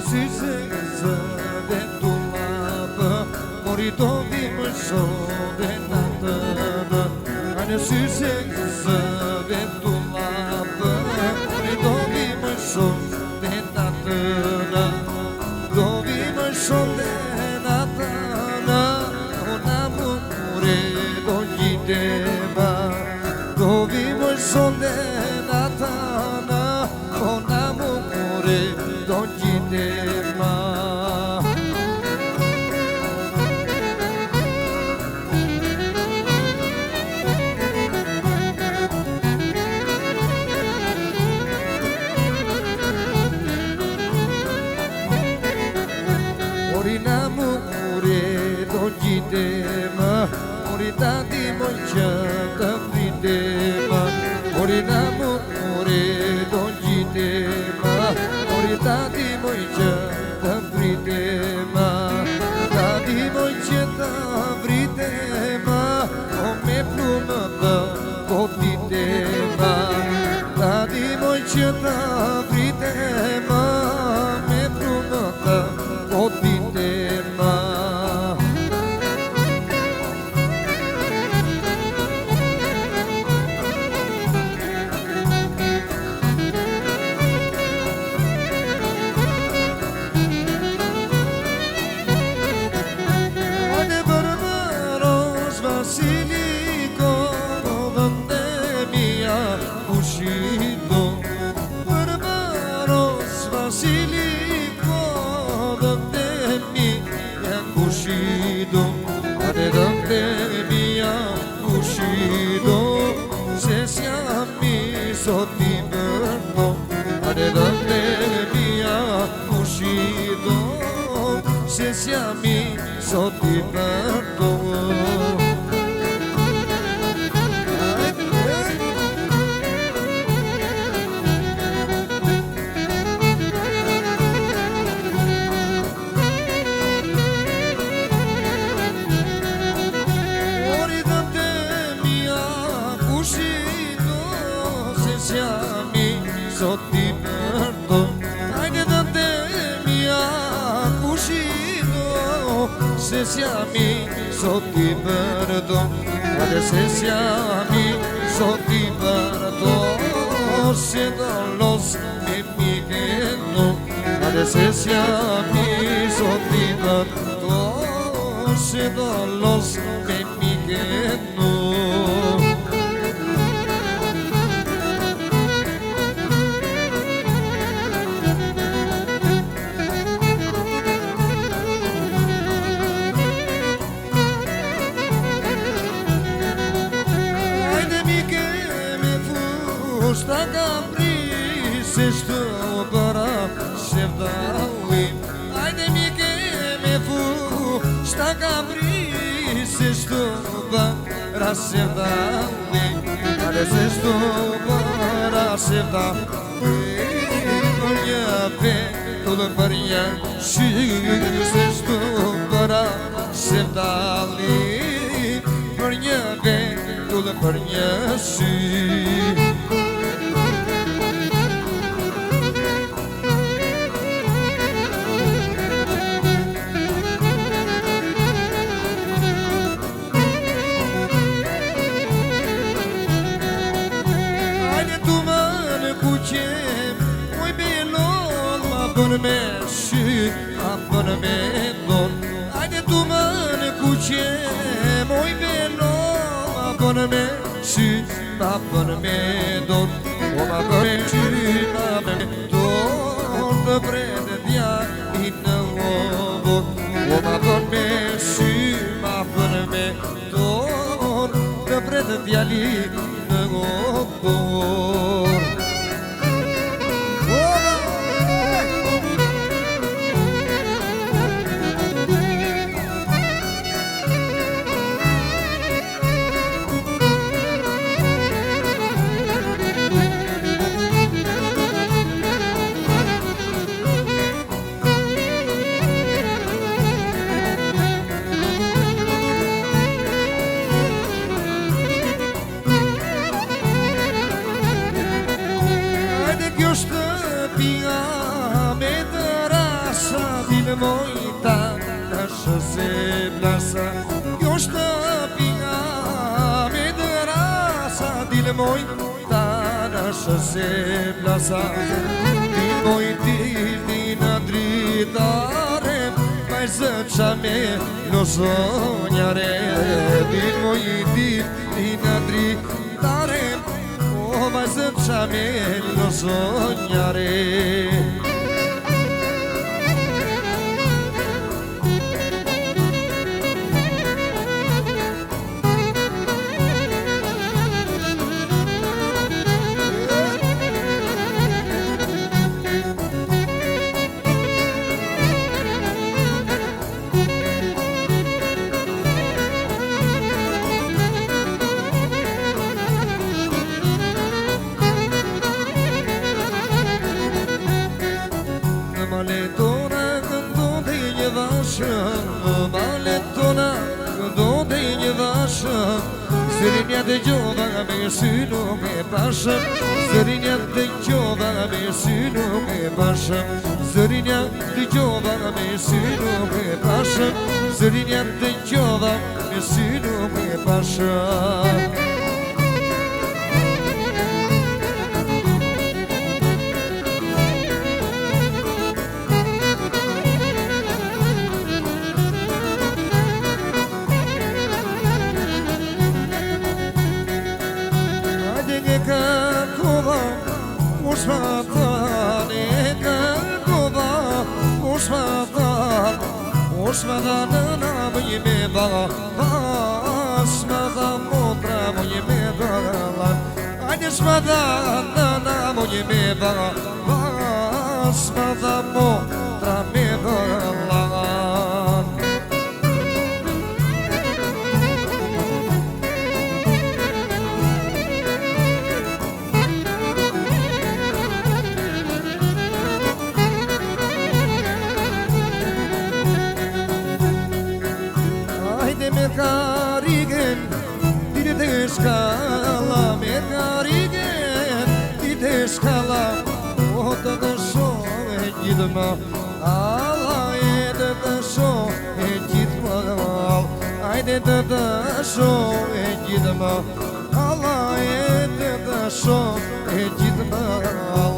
syze zëve tulapë, mori do vimë shode natënë. Hajde syze zëve tulapë, mori do vimë shode natënë. Do vimë shode natënë, ona mure do gjidema. Do vimë shode natënë, ona mure do gjidema. Morina mure do gjidema, morita di moj që të fritema. Morina mure do gjidema, morita di moj që të fritema. Ta di moj që të fritema, o me plumë të kopitema. Ta di moj që të fritema, me plumë të kopitema. Vasiliko, vënde mia uscito. Barbaros Vasiliko, vënde mia uscito. Ade vënde mia uscito, se siamo sotto i verno. Ade vënde mia uscito, se siamo sotto i verno. Sotto i perdo, hajde dënde mia uscito, se siamo sotto i perdo, hajde se siamo sotto i perdo, se non los mi migeno, hajde se siamo sotto i perdo, se non los mi migeno. Sta capri se sto para sevdali. Ajde mi ke me fu sta capri se sto para sevdali. Ajde se sto para sevdali. Një vetull për një sy, se sto para sevdali. Për një vetull për një sy. Moj belon ma bën me sy, ma bën me don. Hajde tu më në kuqe, moj belon ma bën me sy, ma bën me don. O ma bën me sy, ma bën me don. Të prende dja i në ovo. O ma bën me sy, ma bën me don. Të prende djali në ovo. dilë mojta në shëse plasa Jo shtëpia me dërasa Dilë mojta në shëse plasa Dilë mojti në dritare Vajzë qa me lo sonjare Dilë mojti në dritare O vajzë qa me lo sonjare Maletona këndo dhe një vashëm Maletona këndo dhe një vashëm Zërinja dhe gjova me synu me pashëm Zërinja dhe gjova me synu me pashëm Zërinja dhe gjova me synu me pashëm Zërinja dhe gjova me synu me pashëm Osmadan na moje beba Osmadan motra moje beba Ajde osmadan na moje beba Osmadan motra beba Merkarigen, dide de skala Merkarigen, dide de skala O të dësho e gjithma Allah e të dësho e gjithma Ajde të dësho e gjithma Allah e të dësho e gjithma